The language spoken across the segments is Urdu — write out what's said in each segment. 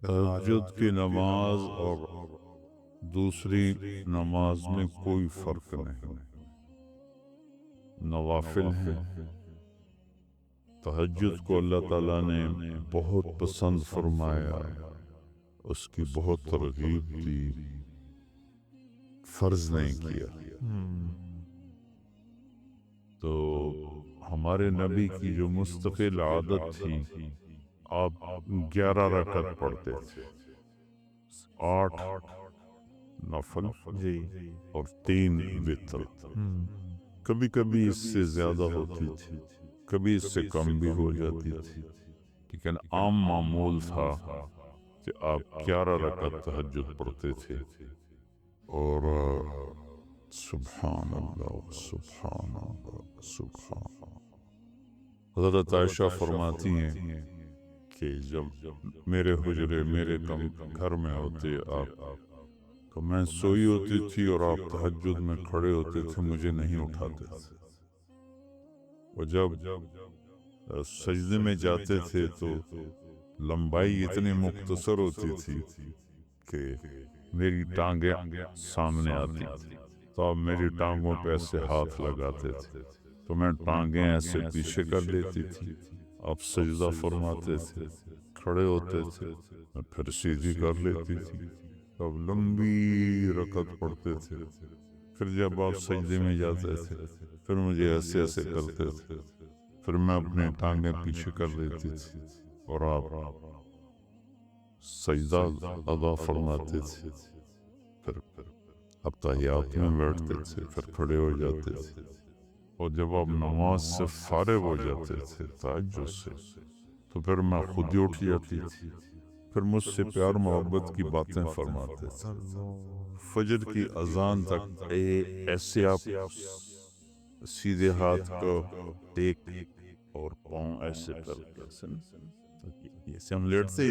تہجد کی نماز اور دوسری نماز میں کوئی فرق نہیں، نوافل ہیں۔ تہجد کو اللہ تعالیٰ نے بہت پسند فرمایا، اس کی بہت ترغیب دی، فرض نہیں کیا۔ تو ہمارے نبی کی جو مستقل عادت تھی، آپ 11 رکعت پڑھتے تھے، 8 نفل اور 3 وتر۔ کبھی کبھی اس سے زیادہ ہوتی تھی، کبھی اس سے کم بھی ہو جاتی تھی، لیکن عام معمول تھا کہ آپ 11 رکعت تہجد پڑھتے تھے۔ اور سبحان اللہ سبحان اللہ سبحان اللہ۔ حضرت عائشہ فرماتی ہیں کہ جب میرے حجرے میرے گھر میں ہوتے آپ، تو میں سوئی ہوتی تھی اور آپ تہجد میں کھڑے ہوتے تھے، مجھے نہیں اٹھاتے تھے۔ اور جب سجدے میں جاتے تھے تو لمبائی اتنی مختصر ہوتی تھی کہ میری ٹانگیں سامنے آتی تھی، تو آپ میری ٹانگوں پہ ایسے ہاتھ لگاتے تھے، تو میں ٹانگیں ایسے پیچھے کر لیتی تھی، آپ سجدہ فرماتے تھے، کھڑے ہوتے تھے، میں پھر سیدھی کر لیتی تھی، اب لمبی رکعت پڑھتے تھے۔ پھر جب آپ سجدے میں جاتے تھے پھر مجھے ایسے ایسے کرتے تھے، پھر میں اپنے ٹانگیں پیچھے کر لیتی تھی اور آپ سجدہ ادا فرماتے تھے، پھر اب تحیات میں بیٹھتے تھے، پھر کھڑے ہو جاتے تھے، اور جب آپ نماز سے فارغ ہو جاتے تھے تہجد سے، تو پھر میں خود ہی اٹھ جاتی تھی، پھر مجھ سے پیار محبت کی باتیں فرماتے تھے، فجر کی اذان تک ایسے آپ سیدھے ہاتھ کو ٹیک اور پاؤں ایسے کر کے، جیسے ہم لیٹتے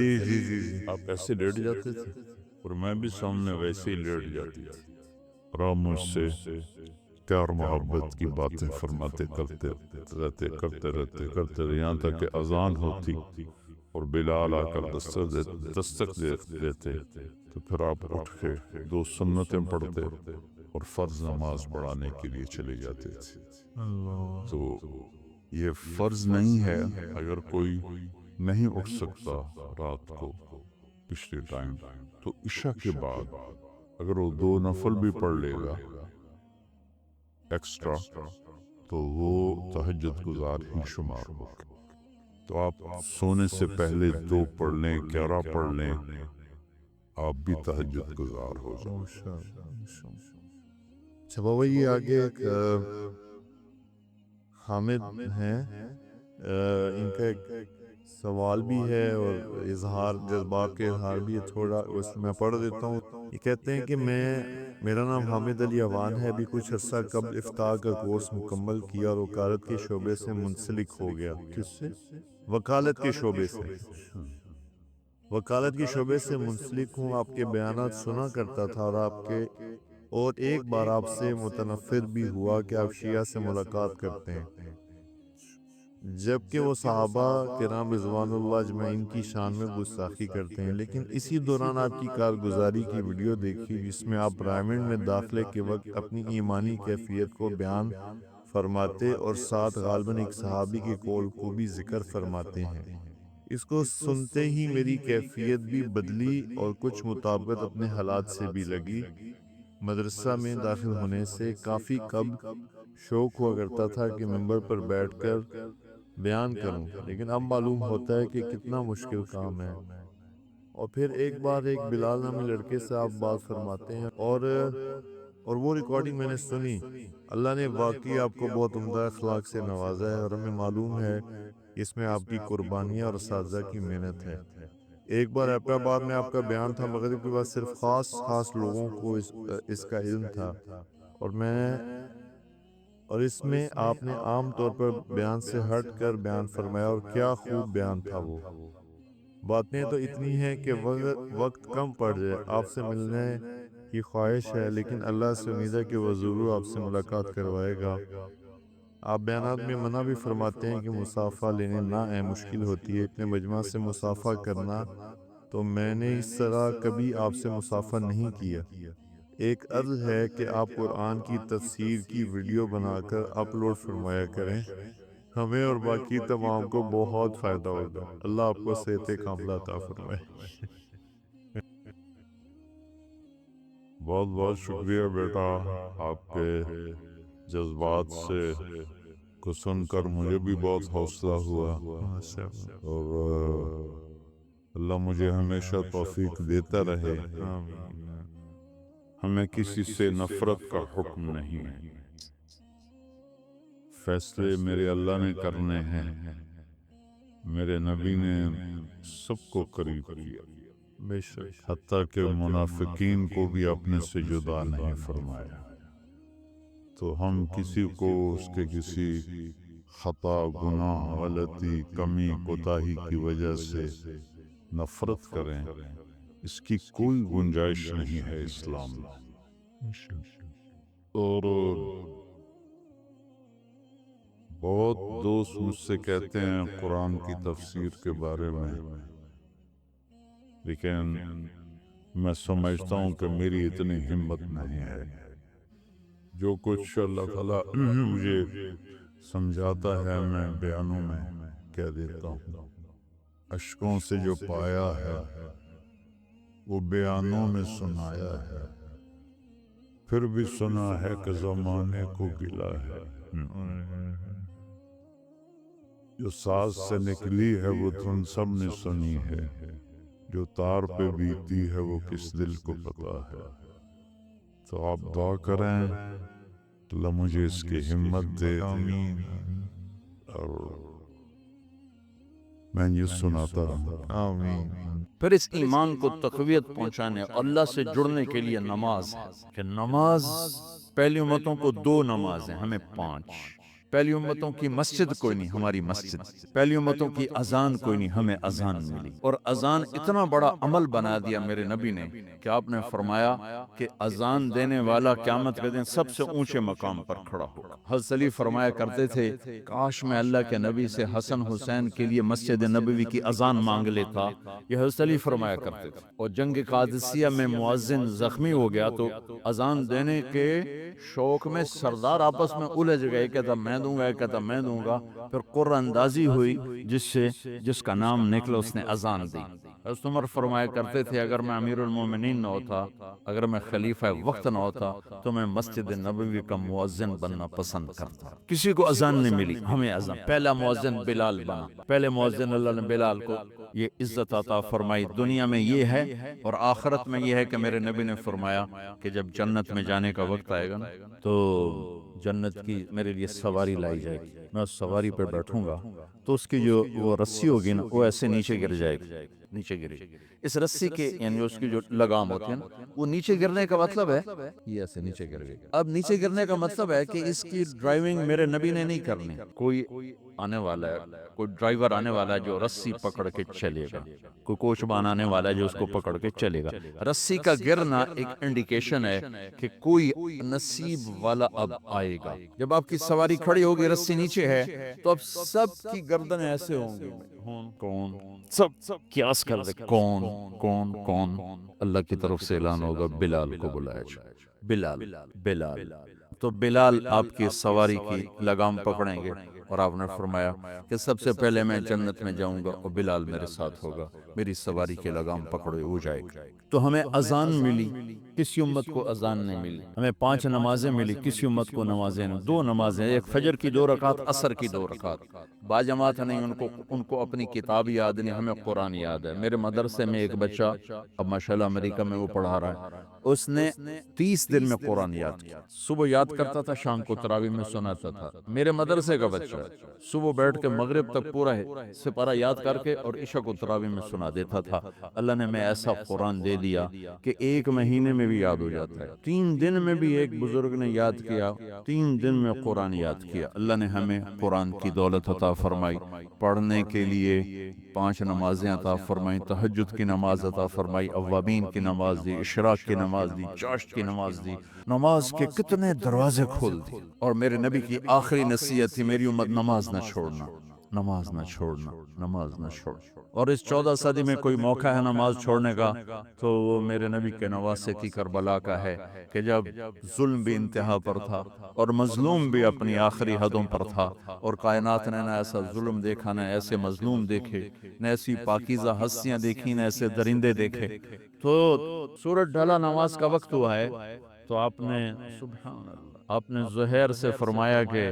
آپ ایسے لیٹ جاتے تھے، اور میں بھی سامنے ویسے ہی لیٹ جاتی تھی، اور آپ مجھ سے پیار محبت کی باتیں فرماتے کرتے رہتے یہاں تک کہ اذان ہوتی اور بلال آ کر دستک دیتے، تو پھر آپ اٹھ کے 2 سنتیں پڑھتے اور فرض نماز پڑھانے کے لیے چلے جاتے تھے۔ تو یہ فرض نہیں ہے، اگر کوئی نہیں اٹھ سکتا رات کو پچھلے ٹائم، تو عشاء کے بعد اگر وہ 2 نفل بھی پڑھ لے گا ایکسٹرا، تو وہ تہجد گزار ہی شمار ہوگا۔ تو آپ سونے سے پہلے 2 پڑھ لیں، 11 پڑھ لیں، آپ بھی تہجد گزار ہو جائیں۔ اچھا بابا، یہ آگے ایک حامد ہیں، ان کا ایک سوال بھی ہے اور اظہار جذبات کے اظہار بھی ہے، تھوڑا اس میں پڑھ دیتا ہوں۔ یہ کہتے ہیں کہ میرا نام حامد علی اوان ہے، ابھی کچھ عرصہ قبل افتاح کا کورس مکمل کیا اور وکالت کے شعبے سے منسلک ہو گیا۔ کس سے؟ وکالت کے شعبے سے وکالت کے شعبے سے منسلک ہوں۔ آپ کے بیانات سنا کرتا تھا اور ایک بار آپ سے متنفر بھی ہوا کہ آپ شیعہ سے ملاقات کرتے ہیں، جبکہ وہ صحابہ کرام رضوان اللہ اجمعین کی شان میں گستاخی کرتے ہیں۔ لیکن اسی دوران آپ کی کارگزاری کی ویڈیو دیکھی جس میں آپ برائمنڈ میں داخلے کے وقت اپنی ایمانی کیفیت کو بیان فرماتے اور ساتھ غالباً ایک صحابی کے قول کو بھی ذکر فرماتے ہیں۔ اس کو سنتے ہی میری کیفیت بھی بدلی اور کچھ مطابقت اپنے حالات سے بھی لگی۔ مدرسہ میں داخل ہونے سے کافی قبل شوق ہوا کرتا تھا کہ ممبر پر بیٹھ کر بیان کروں، لیکن اب معلوم ہوتا ہے کہ کتنا مشکل کام ہے۔ اور پھر ایک بار ایک بلال نامی لڑکے سے آپ بات فرماتے ہیں اور وہ ریکارڈنگ میں نے سنی۔ اللہ نے واقعی آپ کو بہت عمدہ اخلاق سے نوازا ہے، اور ہمیں معلوم ہے اس میں آپ کی قربانیاں اور اساتذہ کی محنت ہے۔ ایک بار ایبٹ آباد میں آپ کا بیان تھا، مغرب کے بعد صرف خاص لوگوں کو اس کا علم تھا، اور اس میں آپ نے عام طور پر بیان سے ہٹ کر بیان فرمایا، اور کیا خوب بیان تھا وہ۔ باتیں تو اتنی ہیں کہ وقت کم پڑ جائے۔ آپ سے ملنے کی خواہش ہے، لیکن اللہ سے امید ہے کہ وہ ضرور آپ سے ملاقات کروائے گا۔ آپ بیانات میں منع بھی فرماتے ہیں کہ مصافحہ لینے نہ آئیں، مشکل ہوتی ہے، اتنے مجمع سے مصافحہ کرنا تو میں نے اس طرح کبھی آپ سے مصافحہ نہیں کیا۔ ایک عرض ہے کہ آپ قرآن کی تفسیر کی ویڈیو بنا کر اپلوڈ فرمایا کریں، ہمیں اور باقی تمام کو بہت فائدہ ہوگا۔ اللہ آپ کو صحت کاملہ عطا فرمائے۔ بہت بہت شکریہ بیٹا، آپ کے جذبات سے کو سن کر مجھے بھی بہت حوصلہ ہوا، ماشاء اللہ۔ اور اللہ مجھے ہمیشہ توفیق دیتا رہے۔ آمین۔ ہمیں کسی سے نفرت کا حکم نہیں ہے، فیصلے میرے اللہ نے کرنے ہیں، میرے نبی نے سب کو قریب کیا، بے شک۔ حتیٰ کہ منافقین کو بھی اپنے سے جدا نہیں فرمایا۔ تو ہم کسی کو اس کے کسی خطا، گناہ، غلطی، کمی، کوتاہی کی وجہ سے نفرت کریں، اس کی کوئی گنجائش نہیں ہے اسلام میں۔ اور بہت دوست مجھ سے کہتے ہیں قرآن کی تفسیر کے بارے میں، لیکن میں سمجھتا ہوں کہ میری اتنی ہمت نہیں ہے۔ جو کچھ اللہ تعالیٰ مجھے سمجھاتا ہے میں بیانوں میں کہہ دیتا ہوں، اشکوں سے جو پایا ہے وہ بیانوں میں سنایا ہے، پھر بھی سنا ہے کہ زمانے کو گلا ہے۔ جو ساز سے نکلی ہے وہ تم سب نے سنی ہے، جو تار پہ بیتی ہے وہ کس دل کو پتا ہے۔ تو آپ دعا کریں اللہ مجھے اس کی ہمت دے۔ آمین۔ اور میں یہ سناتا رہوں۔ آمین۔ پھر اس ایمان کو تقویت پہنچانے اور اللہ سے جڑنے کے لیے نماز ہے کہ نماز پہلی امتوں کو 2 نمازیں، ہمیں 5۔ پہلی امتوں کی مسجد کوئی نہیں، ہماری مسجد۔ پہلی امتوں کی اذان کوئی نہیں، ہمیں اذان ملی۔ اور اذان اتنا بڑا عمل بنا دیا میرے نبی نے کہ آپ نے فرمایا کہ اذان دینے والا قیامت کے دن سب سے اونچے مقام پر کھڑا ہوگا۔ حضرت علی فرمایا کرتے تھے کاش میں اللہ کے نبی سے حسن حسین کے لیے مسجد نبوی کی اذان مانگ لیتا، یہ حضرت علی فرمایا کرتے تھے۔ اور جنگ قادسیہ میں مؤذن زخمی ہو گیا تو اذان دینے کے شوق میں سردار آپس میں الجھ گئے، کہتا میں دوں گا، کہتا میں دوں گا۔ پھر قرہ اندازی ہوئی، جس کا نام نکلا اس نے اذان دی۔ حضرت عمر فرمایا کرتے تھے اگر میں امیر المومنین نہ ہوتا، اگر میں خلیفہ وقت نہ ہوتا تو میں مسجد نبوی کا مؤذن بننا پسند کرتا۔ کسی کو اذان نہیں ملی، ہمیں اذان۔ پہلا مؤذن بلال بنا، پہلے مؤذن اللہ نے بلال کو یہ عزت عطا فرمائی۔ دنیا میں یہ ہے اور آخرت میں یہ ہے کہ میرے نبی نے فرمایا کہ جب جنت میں جانے کا وقت آئے گا نا تو جنت کی میرے لیے سواری لائی جائے گی، میں اس سواری پہ بیٹھوں گا تو اس کی جو وہ رسی ہوگی نا وہ ایسے نیچے گر جائے گی، نیچے گرے گی۔ اس رسی کے یعنی اس کی جو لگام ہوتی ہے نا وہ نیچے گرنے کا مطلب ہے یہ ایسے نیچے گر گئی۔ اب نیچے گرنے کا مطلب ہے کہ اس کی ڈرائیونگ میرے نبی نے نہیں کرنی، کوئی آنے والا ہے، کوئی ڈرائیور آنے والا ہے جو رسی پکڑ کے چلے گا، کوئی کوچبان آنے والا ہے جو اس کو پکڑ کے چلے گا۔ رسی کا گرنا ایک انڈیکیشن ہے کہ کوئی نصیب والا اب آئے گا۔ جب آپ کی سواری کھڑی ہوگی، رسی نیچے ہے تو اب سب کی گردن ایسے ہوں گی، کون سب قیاس کر دے کون کون کون۔ اللہ کی طرف سے اعلان ہوگا بلال کو بلایا جائے، بلال بلال۔ تو بلال آپ کی سواری کی لگام پکڑیں گے اور آپ نے فرمایا کہ سب سے پہلے میں جنت میں جاؤں گا اور بلال میرے ساتھ ہوگا، میری سواری کی لگام پکڑے ہو جائے گا۔ تو ہمیں اذان ملی، کسی امت کو اذان نہیں ملی۔ ہمیں 5 نمازیں ملی، کسی امت کو نمازیں نہیں۔ 2 نمازیں، ایک فجر کی 2 رکعت، عصر کی 2 رکعت۔ باجماعت نہیں، ان کو اپنی کتاب یاد نہیں، ہمیں قرآن یاد ہے۔ میرے مدرسے میں ایک بچہ اب ماشاءاللہ امریکہ میں وہ پڑھا رہا ہے، اس نے 30 دن میں قرآن یاد کیا۔ صبح یاد کرتا تھا، شام کو تراویح میں سناتا تھا۔ میرے مدرسے کا بچہ صبح بیٹھ کے مغرب تک پورا سپارہ یاد کر کے اور عشاء کو تراویح میں سنا دیتا تھا۔ اللہ نے میں ایسا قرآن دے دیا کہ 1 مہینے میں بھی یاد ہو جاتا ہے۔ 3 دن میں بھی ایک بزرگ نے یاد کیا، 3 دن میں قرآن یاد کیا۔ اللہ نے ہمیں قرآن کی دولت عطا فرمائی، پڑھنے کے لیے 5 نمازیں عطا فرمائی، تہجد کی نماز عطا فرمائی، اوابین کی نماز دی، اشراق کی نماز دی، چاشت کی نماز دی۔ نماز کے کتنے دروازے کھول دی۔ اور میرے نبی کی آخری نصیحت تھی میری امت نماز نہ چھوڑنا۔ نماز نہ چھوڑنا، نماز نہ چھوڑ۔ اور اس 14 صدی میں کوئی موقع ہے نماز چھوڑنے کا تو وہ میرے نبی کے نواسے کی کربلا کا ہے کہ جب ظلم بھی انتہا پر تھا اور مظلوم بھی اپنی آخری حدوں پر تھا، اور کائنات نے نہ ایسا ظلم دیکھا، نہ ایسے مظلوم دیکھے، نہ ایسی پاکیزہ ہستیاں دیکھی، نہ ایسے درندے دیکھے۔ تو سورج ڈھلا، نماز کا وقت ہوا ہے، تو آپ نے سبحان اللہ، آپ نے زہیر سے فرمایا کہ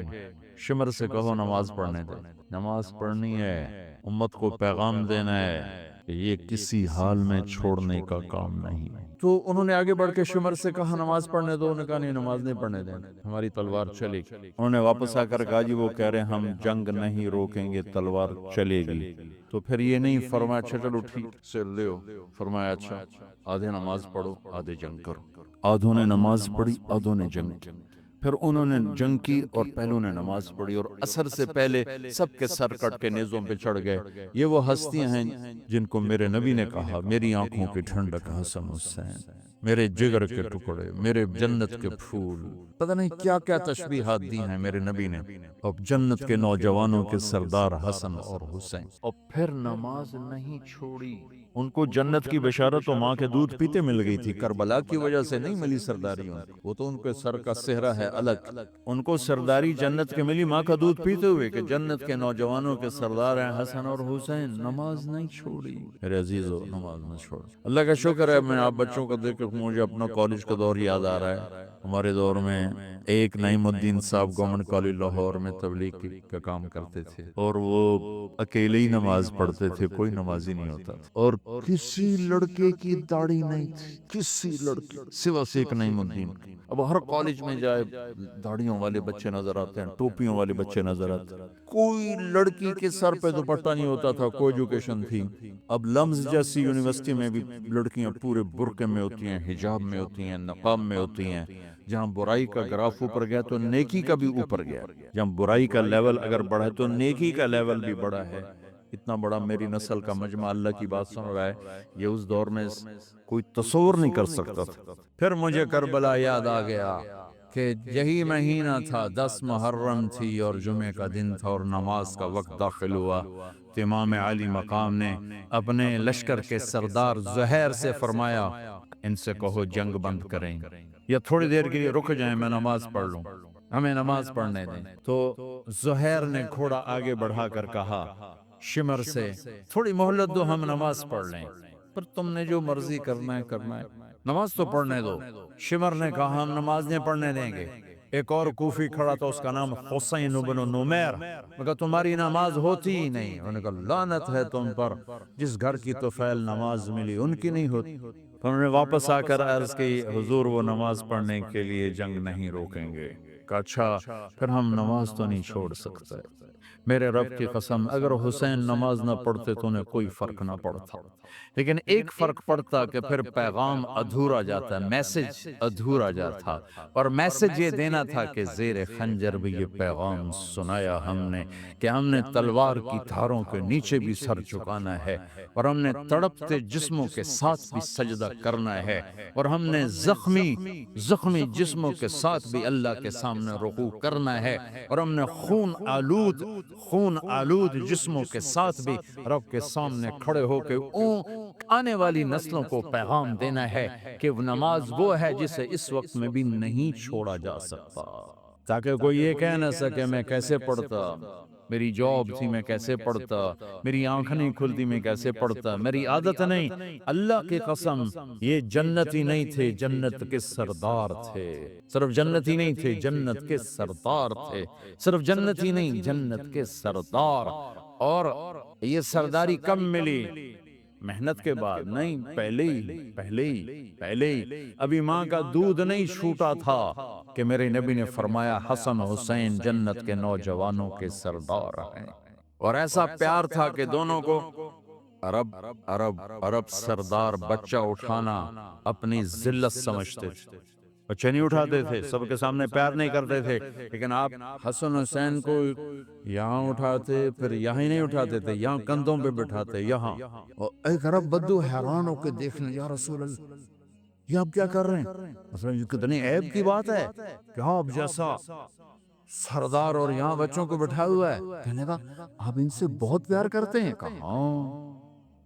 شمر سے کہو نماز پڑھنے دے، نماز پڑھنی ہے، امت کو پیغام دینا ہے کہ یہ کسی حال میں چھوڑنے کا کام نہیں۔ تو انہوں نے آگے بڑھ کے شمر سے کہا نماز پڑھنے دو، انہوں نے کہا نہیں نماز نہیں پڑھنے دیں، ہماری تلوار چلے گی۔ انہوں نے واپس آ کر کہا جی وہ کہہ رہے ہیں ہم جنگ نہیں روکیں گے، تلوار چلے گی۔ تو پھر یہ نہیں فرمایا اچھا چلو ٹھیک سے لیو، فرمایا اچھا آدھے نماز پڑھو آدھے جنگ کرو۔ آدھوں نے نماز پڑھی، آدھوں نے جنگ کی۔ پھر انہوں نے جنگ کی اور پہلوں نے نماز پڑھی، اور عصر سے پہلے سب کے سر کٹ کے نیزوں پہ چڑھ گئے۔ یہ وہ ہستیاں ہیں جن کو میرے نبی نے کہا میری آنکھوں کی ٹھنڈک حسن حسین، میرے جگر کے ٹکڑے، میرے جنت کے پھول، پتہ نہیں کیا کیا تشبیہات دی ہیں میرے نبی نے۔ اور جنت کے نوجوانوں کے سردار حسن اور حسین، اور پھر نماز نہیں چھوڑی۔ ان کو جنت کی بشارت تو ماں کے دودھ پیتے مل گئی تھی، کربلا کی وجہ سے نہیں ملی سرداری ان کو، وہ تو ان کے سر کا صحرا ہے الگ۔ ان کو سرداری جنت کے ملی ماں کا دودھ پیتے ہوئے کہ جنت کے نوجوانوں کے سردار ہیں حسن اور حسین، نماز نہیں چھوڑی۔ میرے عزیزو نماز نہ چھوڑ۔ اللہ کا شکر ہے، میں آپ بچوں کو دیکھ کے مجھے اپنا کالج کا دور یاد آ رہا ہے۔ ہمارے دور میں ایک نعیم الدین صاحب گورنمنٹ کالج لاہور میں تبلیغ کا کام کرتے تھے، اور وہ اکیلے ہی نماز پڑھتے تھے، کوئی نمازی نہیں ہوتا تھا، اور کسی لڑکے کی داڑھی نہیں تھی، کسی لڑکے سوا سے ایک نعیم الدین کی۔ اب ہر کالج میں جائے داڑھیوں والے بچے نظر آتے ہیں، ٹوپیوں والے بچے نظر آتے ہیں، کوئی لڑکی کے سر پہ دوپٹہ نہیں ہوتا تھا، کوئی ایجوکیشن تھی۔ اب لمز جیسی یونیورسٹی میں بھی لڑکیاں پورے برقعے میں ہوتی ہیں، حجاب میں ہوتی ہیں، نقاب میں ہوتی ہیں۔ جہاں برائی کا گراف اوپر گیا تو نیکی کا بھی اوپر گیا، جہاں برائی کا لیول اگر بڑھا ہے تو نیکی کا لیول بھی بڑھا ہے۔ اتنا بڑا میری نسل کا مجمع اللہ کی بات سن رہا ہے، یہ اس دور میں کوئی تصور نہیں کر سکتا تھا۔ پھر مجھے کربلا یاد آ گیا کہ یہی مہینہ تھا، 10 محرم تھی اور جمعے کا دن تھا، اور نماز کا وقت داخل ہوا تو امام علی مقام نے اپنے لشکر کے سردار زہیر سے فرمایا ان سے کہو جنگ بند کریں یا تھوڑی دیر کے لیے رک جائیں، میں نماز پڑھ لوں، ہمیں نماز پڑھنے دیں۔ تو زہیر نے گھوڑا آگے بڑھا کر کہا شمر سے تھوڑی مہلت دو، ہم نماز پڑھ لیں، پر تم نے جو مرضی کرنا ہے کرنا ہے، نماز تو پڑھنے دو۔ شمر نے کہا ہم نماز نہیں پڑھنے دیں گے۔ ایک اور کوفی کھڑا تھا، اس کا نام حسین بن نمیر، مگر تمہاری نماز ہوتی ہی نہیں۔ انہوں نے کہا لعنت ہے تم پر، جس گھر کی طفیل نماز ملی ان کی نہیں ہوتی۔ تو انہوں نے واپس آ کر عرض کی حضور وہ نماز پڑھنے کے لیے جنگ نہیں روکیں گے۔ کہا اچھا پھر ہم نماز تو نہیں چھوڑ سکتے۔ میرے رب کی قسم اگر حسین نماز نہ پڑھتے تو انہیں کوئی فرق نہ پڑتا، لیکن ایک فرق پڑتا کہ پھر پیغام ادھورا جاتا، میسج ادھورا جاتا، اور میسج یہ دینا تھا کہ زیر خنجر بھی یہ پیغام سنایا ہم نے کہ ہم نے تلوار کی دھاروں کے نیچے بھی سر جھکانا ہے، اور ہم نے تڑپتے جسموں کے ساتھ بھی سجدہ کرنا ہے، اور ہم نے زخمی جسموں کے ساتھ بھی اللہ کے سامنے رکوع کرنا ہے، اور ہم نے خون آلود جسموں کے ساتھ بھی رب کے سامنے کھڑے ہو کے آنے والی نسلوں کو پیغام دینا ہے کہ نماز وہ ہے جسے اس وقت میں بھی نہیں چھوڑا جا سکتا، تاکہ کوئی یہ کہہ نہ سکے میں کیسے پڑھتا، میری جاب تھی میں کیسے پڑھتا، میری آنکھ نہیں کھلتی میں کیسے پڑھتا، میری عادت نہیں۔ اللہ کی قسم یہ جنتی نہیں تھے، جنت کے سردار تھے، صرف جنتی نہیں تھے، جنت کے سردار تھے، صرف جنتی نہیں جنت کے سردار۔ اور یہ سرداری کب ملی؟ محنت کے بعد نہیں، پہلے ہی ابھی ماں کا دودھ نہیں چھوٹا تھا کہ میرے نبی نے فرمایا حسن حسین جنت کے نوجوانوں کے سردار ہیں، اور ایسا پیار تھا کہ دونوں کو عرب سردار بچہ اٹھانا اپنی ذلت سمجھتے تھے، بچے نہیں اٹھاتے تھے، سب کے سامنے پیار نہیں کرتے تھے، لیکن آپ حسن حسین کو یہاں اٹھاتے، پھر یہاں ہی نہیں اٹھاتے تھے، یہاں کندھوں پہ بٹھاتے، یہاں، اور ایک عرب بدو حیران ہو کے دیکھنے یا رسول اللہ یہ آپ کیا کر رہے ہیں؟ مثلا یہ کتنی عیب کی بات ہے کہ آپ جیسا سردار اور یہاں بچوں کو بٹھا ہوا ہے. کہنے لگا آپ ان سے بہت پیار کرتے ہیں؟ کہا ہاں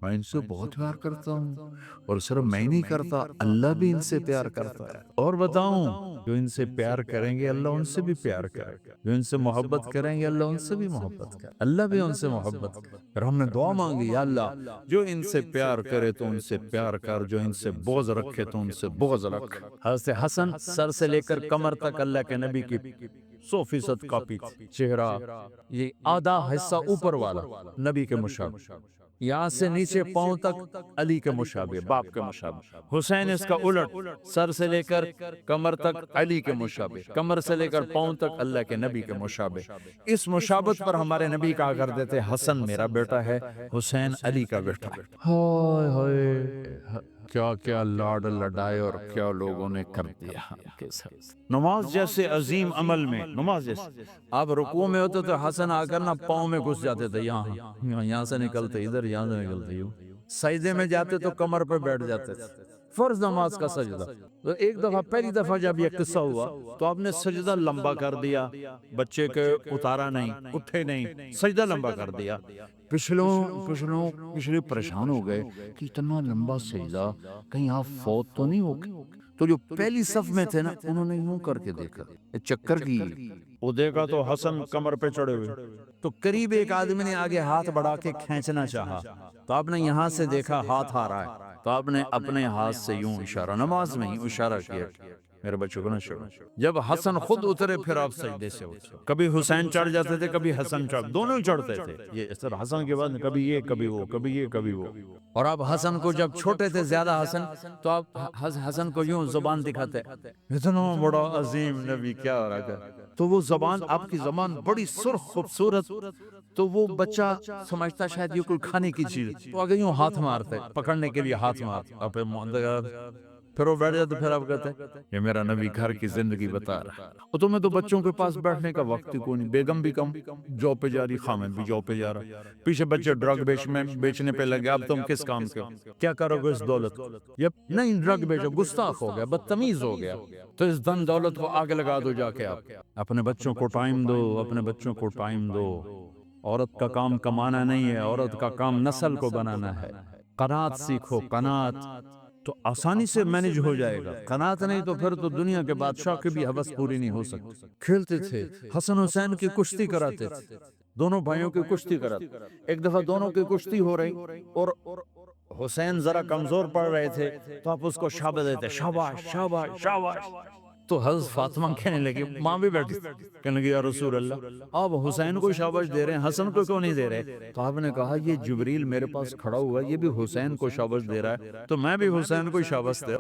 میں ان سے بہت پیار کرتا ہوں، اور صرف میں نہیں کرتا، اللہ بھی ان سے پیار کرتا ہے. اور بتاؤں، جو ان سے پیار کریں گے اللہ ان سے بھی پیار کرے گا، جو ان سے محبت کریں گے اللہ ان سے بھی محبت کرے، اللہ بھی ان سے محبت کرے. پھر ہم نے دعا مانگی، یا اللہ جو ان سے پیار کرے تو ان سے پیار کر، جو ان سے بغض رکھے تو ان سے بغض رکھ. حضرت حسن سر سے لے کر کمر تک اللہ کے نبی کی 100% کاپی تھی. چہرہ یہ آدھا حصہ اوپر والا نبی کے مشابہ، یہاں سے نیچے پاؤں تک علی کے مشابہ، باپ کے مشابہ. حسین اس کا الٹ، سر سے لے کر کمر تک علی کے مشابہ، کمر سے لے کر پاؤں تک اللہ کے نبی کے مشابہ. اس مشابہت پر ہمارے نبی کہا کرتے تھے حسن میرا بیٹا ہے، حسین علی کا بیٹا ہے. ہائے ہائے کیا کیا لاڈ لڈائے اور کیا لوگوں نے کر دیا کے ساتھ. نماز جیسے عظیم عمل میں، نماز جیسے آپ رکوع میں ہوتے تو حسن آ کر نہ پاؤں میں گھس جاتے تھے، یہاں سے نکلتے ادھر، یہاں سے نکلتے یوں. سجدے میں جاتے تو کمر پہ بیٹھ جاتے تھے. فرض نماز کا سجدہ، تو ایک دفعہ پہلی دفعہ جب یہ قصہ ہوا تو آپ نے سجدہ لمبا کر دیا، بچے کے اتارا نہیں، اٹھے نہیں، سجدہ لمبا کر دیا. پچھلے پریشان ہو گئے کہ اتنا لمبا سجدہ کہیں آپ فوت تو نہیں ہو گئے. تو جو پہلی صف میں تھے نا انہوں نے یوں کر کے دیکھا، چکر کی وہ دیکھا تو حسن کمر پہ چڑھے ہوئے. تو قریب ایک آدمی نے آگے ہاتھ بڑھا کے کھینچنا چاہا، تو آپ نے یہاں سے دیکھا ہاتھ آ رہا ہے، تو آپ نے اپنے ہاتھ سے یوں اشارہ، نماز میں ہی اشارہ کیا، میرے بچوں کو نہ چھوڑو. جب حسن خود اترے پھر آپ سجدے سے اٹھے. کبھی حسین چڑھ جاتے تھے، کبھی حسن چڑھ، دونوں ہی چڑھتے تھے. یہ اس طرح حسن کے بعد کبھی یہ کبھی وہ، کبھی یہ کبھی وہ. اور آپ حسن کو جب چھوٹے تھے زیادہ حسن، تو آپ حسن کو یوں زبان دکھاتے، اتنا بڑا عظیم نبی کیا ہو رہا ہے. تو وہ زبان، آپ کی زبان بڑی سرخ خوبصورت، تو وہ بچہ سمجھتا شاید یہ کوئی کھانے کی چیز، تو آگے یوں ہاتھ مارتے، پکڑنے کے لیے ہاتھ مارتے، پھر وہ بیٹھ جاتے. پھر آپ کہتے ہیں یہ میرا نبی گھر کی زندگی بتا رہا ہے. اور تمہیں تو بچوں کے پاس بیٹھنے کا وقت ہی کوئی نہیں، بیگم بھی کم، جاب پہ جا رہی، خامد بھی جاب پہ جا رہا، پیچھے بچے ڈرگ بیچنے پہ لگے. اب تم کس کام کے ہو؟ کیا کرو گے اس دولت کو؟ یہ نہیں ڈرگ بیچو، گستاخ ہو گیا، بدتمیز ہو گیا، تو اس دن دولت کو آگ لگا دو جا کے. آپ اپنے بچوں کو ٹائم دو، اپنے بچوں کو ٹائم دو. عورت کا کام کمانا نہیں ہے، عورت کا کام نسل کو بنانا ہے. قناعت سیکھو، قناعت تو آسانی سے مینج ہو جائے گا. قناعت نہیں تو پھر تو دنیا کے بادشاہ کی بھی حوث پوری نہیں ہو سکتی. کھیلتے تھے، حسن حسین کی کشتی کراتے تھے، دونوں بھائیوں کی کشتی کراتے. ایک دفعہ دونوں کی کشتی ہو رہی اور حسین ذرا کمزور پڑ رہے تھے، تو آپ اس کو شاباش دیتے، شاباش شاباش شاباش. تو حضرت فاطمہ کہنے لگی، ماں بھی بیٹھی، کہنے لگی یا رسول اللہ آپ حسین کو شاباش دے رہے ہیں، حسن کو کیوں نہیں دے رہے؟ تو آپ نے کہا یہ جبریل میرے پاس کھڑا ہوا، یہ بھی حسین کو شاباش دے رہا ہے، تو میں بھی حسین کو شاباش دے.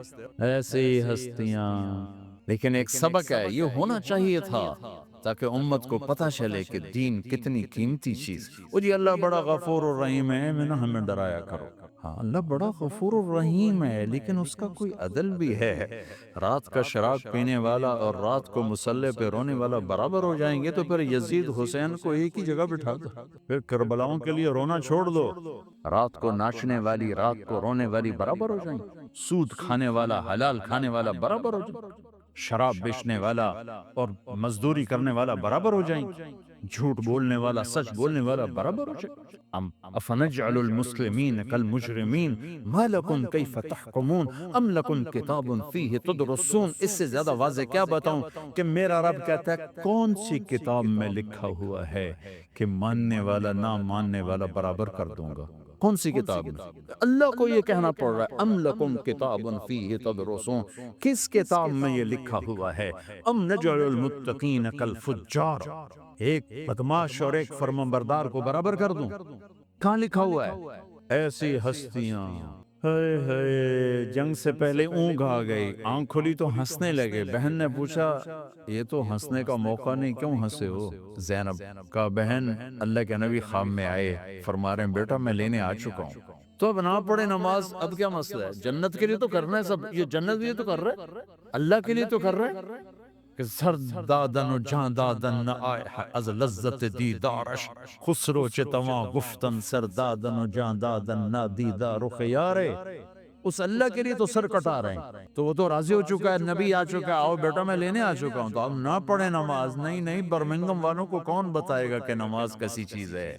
ایسی ہستیاں. لیکن ایک سبق ہے، یہ ہونا چاہیے تھا تاکہ امت کو پتہ چلے کہ دین کتنی قیمتی چیز. وہ جی اللہ بڑا غفور الرحیم ہے، میں نہ ہمیں ڈرایا کرو. ہاں اللہ بڑا غفور الرحیم ہے، لیکن اس کا کوئی عدل بھی ہے. رات کا شراب پینے والا اور رات کو مصلی پہ رونے والا برابر ہو جائیں گے، تو پھر یزید حسین کو ایک ہی جگہ بٹھا دو، پھر کربلاؤں کے لیے رونا چھوڑ دو. رات کو ناچنے والی، رات کو رونے والی برابر ہو جائیں گے. سود کھانے والا، حلال کھانے والا برابر ہو جائیں گے. شراب بیچنے والا اور مزدوری کرنے والا برابر ہو جائیں گے. جھوٹ بولنے والا، سچ بولنے والا برابر ہو جائے گا. افنجعل المسلمین کالمجرمین ما لکم کیف تحکمون ام لکم کتاب فیہ تدرسون. اس سے زیادہ واضح کیا بتاؤں کہ میرا رب کہتا ہے کون سی کتاب میں لکھا ہوا ہے کہ ماننے والا نہ ماننے والا برابر کر دوں گا. کون سی کتاب میں؟ اللہ کو یہ کہنا پڑ رہا ہے ام لکم کتاب فیہ تدرسون. کس کتاب میں یہ لکھا ہوا ہے؟ ام نجعل المتقین کالفجار. ایک بدماش اور ایک فرمانبردار کو برابر کر دوں؟ کہاں لکھا ہوا ہے؟ ایسی ہستیاں. ہائے ہائے، جنگ سے پہلے اونگ آ گئی، آنکھ کھلی تو ہنسنے لگے. بہن نے پوچھا یہ تو ہنسنے کا موقع نہیں، کیوں ہنسے ہو؟ زینب کا بہن اللہ کے نبی خواب میں آئے، فرما رہے ہیں بیٹا میں لینے آ چکا ہوں. تو اب نہ پڑھے نماز، اب کیا مسئلہ ہے؟ جنت کے لیے تو کرنا ہے سب، یہ جنت کے لیے تو کر رہے، اللہ کے لیے تو کر رہے کہ سر دادن و جان دادن نہ آئے از لذت دیدارش. خسرو چتواں گفتن سر دادن و جان دادن نہ دیدار و خیارے. اس اللہ کے لیے تو سر کٹا رہے ہیں، تو وہ تو راضی ہو چکا ہے، نبی آ چکا ہے، آؤ بیٹا میں لینے آ چکا ہوں، تو اب نہ پڑھے نماز۔ نہیں، برمنگم والوں کو کون بتائے گا کہ نماز کیسی چیز ہے؟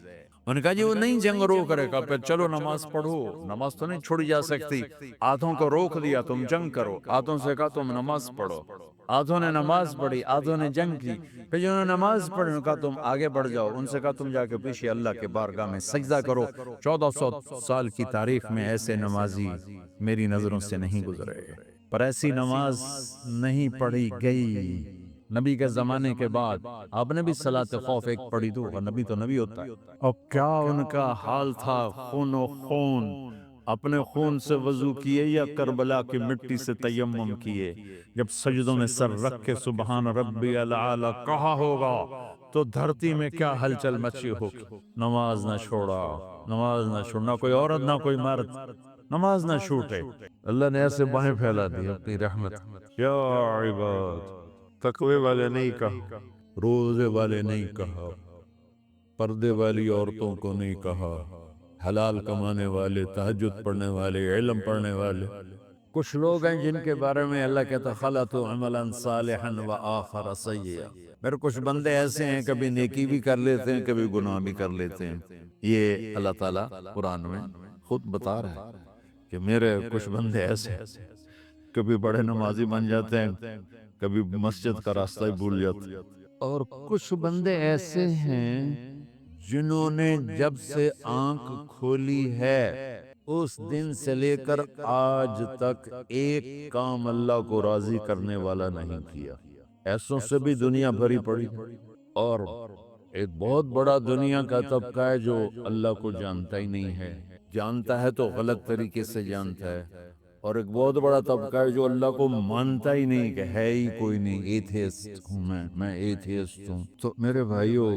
انہوں نے کہا جی وہ نہیں جنگ روک کرے گا، پھر چلو نماز پڑھو، نماز تو نہیں چھوڑی جا سکتی، آدھوں کو روک دیا تم جنگ کرو، آدھوں سے کہا تم نماز پڑھو، آدھوں نے نماز پڑھی، آدھوں نے جنگ کی، پھر جنہوں نے نماز پڑھی انہوں نے کہا تم آگے بڑھ جاؤ، ان سے کہا تم جا کے پیچھے اللہ کے بارگاہ میں سجدہ کرو۔ 1400 سال کی تاریخ میں ایسے نمازی میری نظروں سے نہیں گزرے، پر ایسی نماز نہیں پڑھی گئی نبی کے زمانے کے بعد۔ آپ نے بھی صلاۃ خوف ایک پڑھی تو، اور نبی تو نبی ہوتا ہے۔ اب کیا ان کا حال تھا، خون و خون، اپنے خون سے وضو کیے یا کربلا کی مٹی سے تیمم کیے؟ جب سجدوں میں سر رکھ کے سبحان ربی العالی کہا ہوگا تو دھرتی میں کیا ہلچل مچی ہوگی۔ نماز نہ چھوڑا، نماز نہ چھوڑنا، کوئی عورت نہ کوئی مرد نماز نہ چھوٹے۔ اللہ نے ایسے باہیں پھیلا دی اپنی رحمت۔ یا عباد، تقوی والے نہیں کہا، روزے والے نہیں کہا، پردے والی عورتوں کو نہیں کہا، حلال کمانے والے، تہجد پڑھنے والے، علم پڑھنے والے۔ کچھ لوگ ہیں جن کے بارے میں اللہ کہتا خلطوا عملا صالحا وآخر سیئا، میرے کچھ بندے ایسے ہیں کبھی نیکی بھی کر لیتے ہیں کبھی گناہ بھی کر لیتے ہیں۔ یہ اللہ تعالیٰ قرآن میں خود بتا رہا ہے کہ میرے کچھ بندے ایسے ہیں، کبھی بڑے نمازی بن جاتے ہیں، کبھی مسجد کا راستہ ہی بھول جاتے ہیں، اور کچھ بندے ایسے ہیں جنہوں نے جب سے آنکھ کھولی ہے اس دن سے لے کر آج تک ایک کام اللہ کو راضی کرنے والا نہیں کیا۔ ایسوں سے بھی دنیا بھری پڑی، اور ایک بہت بڑا دنیا کا طبقہ ہے جو اللہ کو جانتا ہی نہیں ہے، جانتا ہے تو غلط طریقے سے جانتا ہے، اور ایک بہت بڑا طبقہ ہے جو اللہ کو مانتا ہی نہیں کہ ہے ہی کوئی نہیں، ایتھیسٹ ہوں میں ایتھیسٹ ہوں۔ تو میرے بھائیو،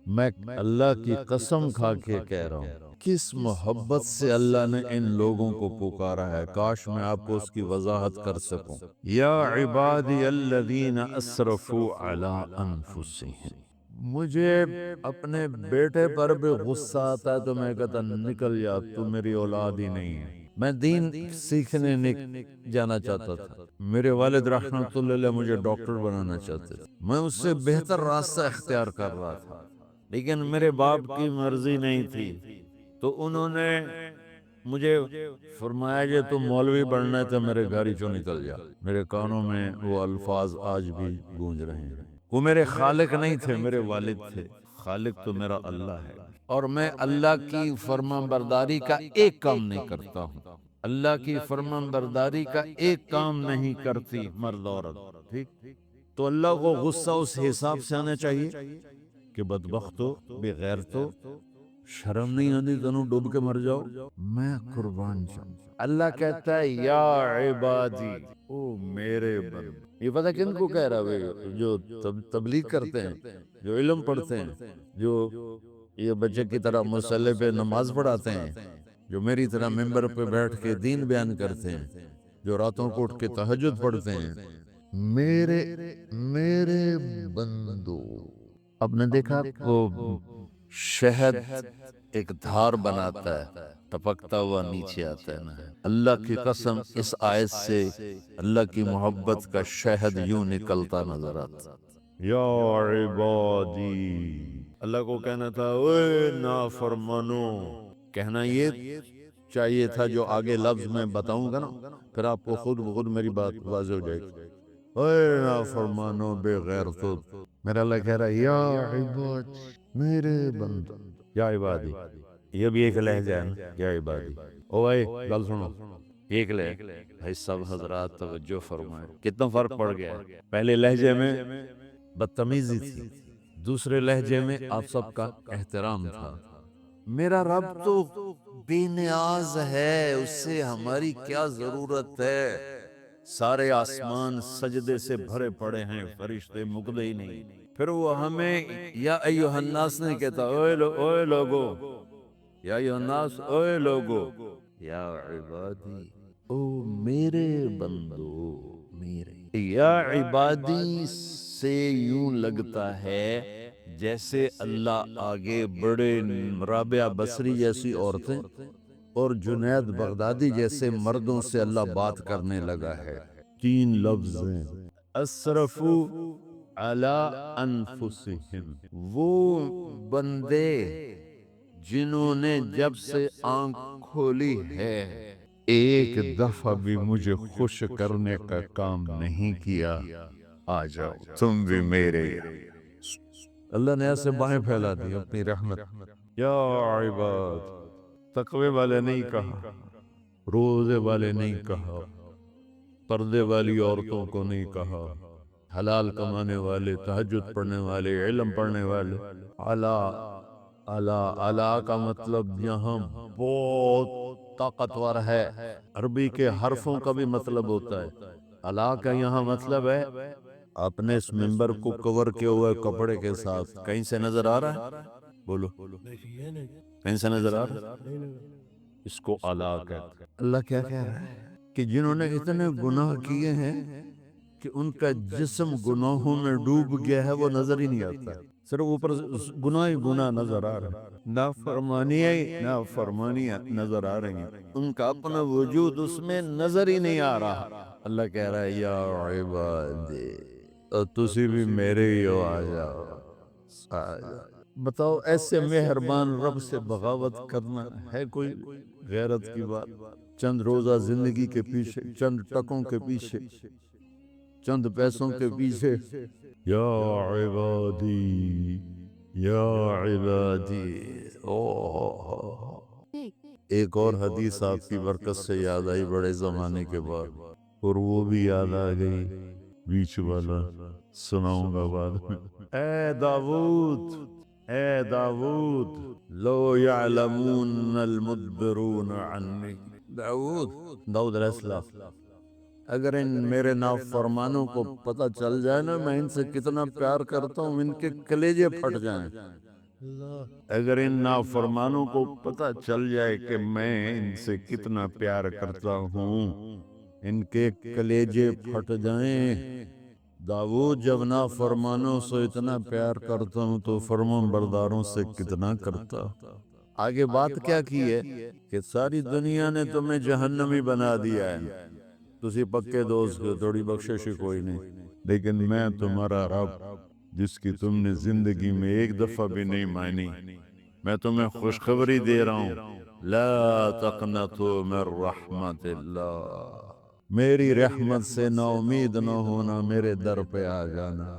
میں اللہ کی قسم کھا کے کہہ رہا ہوں، کس محبت سے اللہ نے ان لوگوں کو پکارا ہے، کاش میں آپ کو اس کی وضاحت کر سکوں۔ یا عبادی الذین اسرفوا علی انفسہم، مجھے اپنے بیٹے پر بھی غصہ آتا ہے تو میں کہتا نکل جا، تو میری اولاد ہی نہیں ہے۔ میں دین سیکھنے جانا چاہتا تھا، میرے والد رحمۃ اللہ علیہ مجھے ڈاکٹر بنانا چاہتے تھے، میں اس سے بہتر راستہ اختیار کر رہا تھا، لیکن میرے باپ کی مرضی نہیں تھی، تو انہوں نے مجھے فرمایا کہ تم مولوی بننا ہے تو میرے گھر چوں نکل جا۔ میرے کانوں میں وہ الفاظ آج بھی گونج رہے ہیں۔ وہ میرے خالق نہیں تھے، میرے والد تھے، خالق تو میرا اللہ ہے، اور میں اللہ کی فرمان برداری کا ایک کام نہیں کرتا ہوں، اللہ کی فرمان برداری کا ایک کام نہیں کرتی مرد عورت، ٹھیک؟ تو اللہ کو غصہ اس حساب سے آنا چاہیے کہ بدبختو، بے غیرتو، شرم نہیں آتی تنوں ڈوب کے مر جاؤ۔ میں قربان جاؤں، اللہ کہتا ہے یا عبادی، او میرے بندے۔ یہ پتہ کن کو کہہ رہا ہے؟ جو تبلیغ کرتے ہیں، جو علم پڑھتے ہیں، جو یہ بچے کی طرح مصلی پہ نماز پڑھاتے ہیں، جو میری طرح ممبر پہ بیٹھ کے دین بیان کرتے ہیں، جو راتوں کو اٹھ کے تہجد پڑھتے ہیں۔ میرے بندو، اب نے دیکھا وہ شہد ایک دھار بناتا ہے، ٹپکتا ہوا نیچے آتا ہے نا، اللہ کی قسم اس آیت سے اللہ کی محبت کا شہد یوں نکلتا نظر آتا۔ یا عبادی، اللہ کو کہنا تھا اوے نافرمانو، کہنا یہ چاہیے تھا جو آگے لفظ میں بتاؤں گا نا، پھر آپ کو خود بخود میری بات واضح ہو جائے گی۔ اے نافرمانو، بے غیرتو، میرا اللہ کہہ رہا ہے یا عباد، میرے بندہ، یا عبادی، یہ بھی ایک لہجہ ہے نا، یا عبادی۔ او بھائی گل سنو، ایک لہجہ بھائی، سب حضرات توجہ فرمائیں، کتنا فرق پڑ گیا ہے۔ پہلے لہجے میں بدتمیزی تھی، دوسرے لہجے میں آپ سب کا احترام تھا۔ میرا رب تو بے نیاز ہے، اس سے ہماری کیا ضرورت ہے؟ سارے آسمان سجدے سے بھرے پڑے ہیں، فرشتے مکدے ہی نہیں۔ پھر وہ ہمیں یا ایھا الناس نہیں کہتا، اوے لوگو، یا ایھا الناس، اوے لوگو، یا عبادی، او میرے بندو، میرے۔ یا عبادی سے یوں لگتا ہے جیسے اللہ آگے بڑے رابعہ بصری جیسی عورتیں اور جنید بغدادی جیسے مردوں سے اللہ بات کرنے لگا ہے۔ 3 لفظ ہیں، اسرفو علی انفسہم، وہ بندے جنہوں نے جب سے آنکھ کھولی ہے ایک دفعہ بھی مجھے خوش کرنے کا کام نہیں کیا، آ جاؤ تم بھی میرے۔ اللہ نے ایسے بائیں پھیلا دی اپنی رحمت۔ یا عباد، تقوی والے نہیں کہا، روزے والے نہیں کہا، پردے والی عورتوں کو نہیں کہا، حلال کمانے والے، تہجد پڑھنے والے، علم پڑھنے والے۔ اعلیٰ کا مطلب یہاں بہت طاقتور ہے، عربی کے حرفوں کا بھی مطلب ہوتا ہے۔ اعلیٰ کا یہاں مطلب ہے اپنے اس ممبر کو کور کیے ہوئے کپڑے کے ساتھ کہیں سے نظر آ رہا ہے؟ بولو کہیں سے نظر آ رہا ہے؟ اس کو اعلیٰ کہتے ہیں۔ اللہ کیا کہہ رہا ہے کہ جنہوں نے اتنے گناہ کیے ہیں کہ ان کا جسم گناہوں میں ڈوب گیا ہے، وہ نظر ہی نہیں آتا، صرف اوپر گناہ ہی گناہ نظر آ رہا ہے، نافرمانیاں نظر آ رہی ہیں، ان کا اپنا وجود اس میں نظر ہی نہیں آ رہا۔ اللہ کہہ رہا ہے یا عبادی، اور تسی بھی میرے ہی ہو، آ جاؤ آ جاؤ۔ بتاؤ ایسے مہربان رب سے بغاوت کرنا ہے کوئی غیرت کی بات؟ چند روزہ زندگی کے پیچھے، چند ٹکوں کے پیچھے، چند پیسوں کے پیچھے، یا عبادی یا عبادی۔ ایک اور حدیث آپ کی برکت سے یاد آئی بڑے زمانے کے بعد، اور وہ بھی یاد آ گئی، بیچ والا سناؤں گا بعد میں۔ اے داؤد، اے داؤد، لو یعلمون المدبرون عنی، داؤد علیہ السلام، اگر ان میرے نافرمانوں کو پتہ چل جائے نا میں ان سے کتنا پیار کرتا ہوں، ان کے کلیجے پھٹ جائیں۔ اگر ان نافرمانوں کو پتہ چل جائے کہ میں ان سے کتنا پیار کرتا ہوں، ان کے کلیجے پھٹ جائیں۔ داؤد جب نافرمانوں سے اتنا پیار کرتا ہوں تو فرمان برداروں سے کتنا کرتا۔ آگے بات کیا کی ہے کہ ساری دنیا نے تمہیں جہنمی بنا دیا ہے، تسی پکے دوست کو تھوڑی بخشش کوئی نہیں، لیکن میں تمہارا رب جس کی تم نے زندگی میں ایک دفعہ بھی نہیں مانی، میں تمہیں خوشخبری دے رہا ہوں، لا تقنطوا من رحمت اللہ، میری رحمت سے نا امید نہ ہونا، میرے در پہ آ جانا۔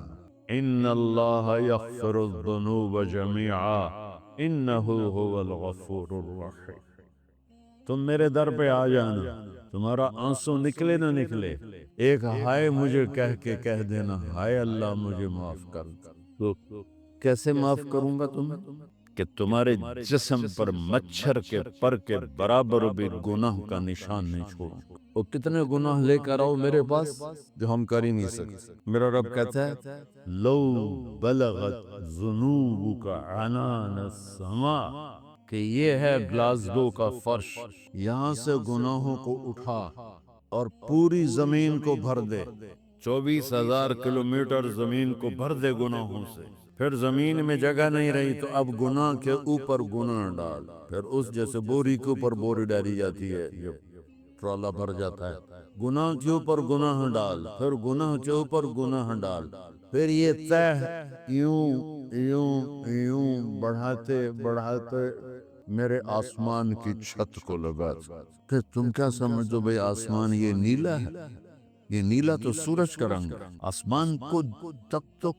ان اللہ یغفر الذنوب جميعا انہ هو الغفور الرحیم، تم میرے در پہ آ جانا، تمہارا آنسو نکلے نہ نکلے، ایک ہائے مجھے کہہ کے کہہ دینا، ہائے اللہ مجھے معاف کر۔ تو کیسے معاف کروں گا تمہیں؟ کہ تمہارے جسم پر مچھر کے پر کے برابر بھی گناہ کا نشان نہیں چھوڑوں۔ اور کتنے گناہ لے کر آؤ میرے پاس جو ہم کر ہی نہیں سکتے۔ میرا رب کہتا ہے لو بلغت ذنوبک عنان السماء، کہ یہ ہے گلاسگو کا فرش، یہاں سے گناہوں کو اٹھا اور پوری زمین کو بھر دے، 24,000 کلومیٹر زمین کو بھر دے گناہوں سے، پھر زمین میں جگہ نہیں رہی تو اب گناہ کے اوپر گناہ ڈال، پھر اس جیسے بوری کے اوپر بوری ڈالی جاتی ہے جب ٹرالا بھر جاتا ہے، گناہ کے اوپر گناہ ڈال، پھر گناہ کے اوپر گناہ ڈال، پھر یہ تہ یوں یوں یوں بڑھاتے بڑھاتے میرے آسمان کی چھت کو لگا۔ کہ تم کیا سمجھو بھئی آسمان یہ نیلا ہے؟ یہ نیلا تو سورج کا رنگ ہے۔ آسمان کو تک تو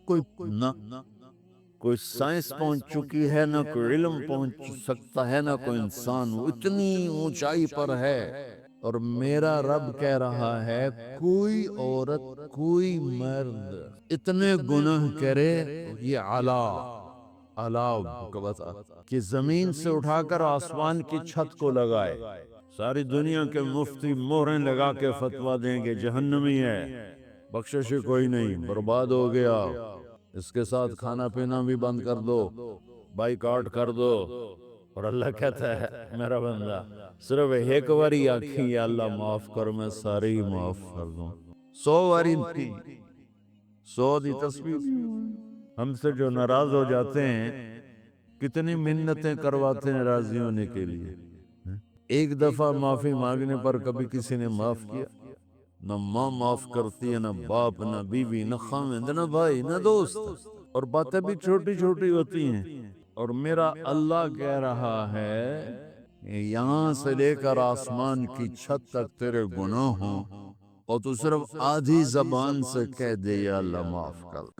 کوئی سائنس پہنچ چکی ہے، نہ کوئی علم پہنچ سکتا ہے، نہ کوئی انسان، وہ اتنی اونچائی پر ہے۔ اور میرا رب کہہ رہا ہے کوئی عورت کوئی مرد اتنے گناہ کرے، یہ علاو کو بتا کہ زمین سے اٹھا کر آسمان کی چھت کو لگائے، ساری دنیا کے مفتی مہریں لگا کے فتویٰ دیں گے جہنمی ہے، بخشش کوئی نہیں، برباد ہو گیا، اس کے ساتھ کھانا پینا بھی بند کر دو، بائیکاٹ کر دو۔ اور اللہ کہتا ہے میرا بندہ صرف ایک واری آکھی یا اللہ معاف کر، میں سارے ہی معاف کر دوں، 100 واری تھی، 100 دی تسبیح۔ ہم سے جو ناراض ہو جاتے ہیں کتنی منتیں کرواتے ہیں راضی ہونے کے لیے، ایک دفعہ معافی مانگنے پر کبھی کسی نے معاف کیا؟ نہ ماں معاف کرتی ہے، نہ باپ، نہ بیوی، نہ خاوند، نہ بھائی، نہ دوست، اور باتیں بھی چھوٹی چھوٹی ہوتی ہیں۔ اور میرا اللہ کہہ رہا ہے یہاں سے لے کر آسمان کی چھت تک تیرے گناہ ہوں، اور تو صرف آدھی زبان سے کہہ دے یا اللہ معاف کر۔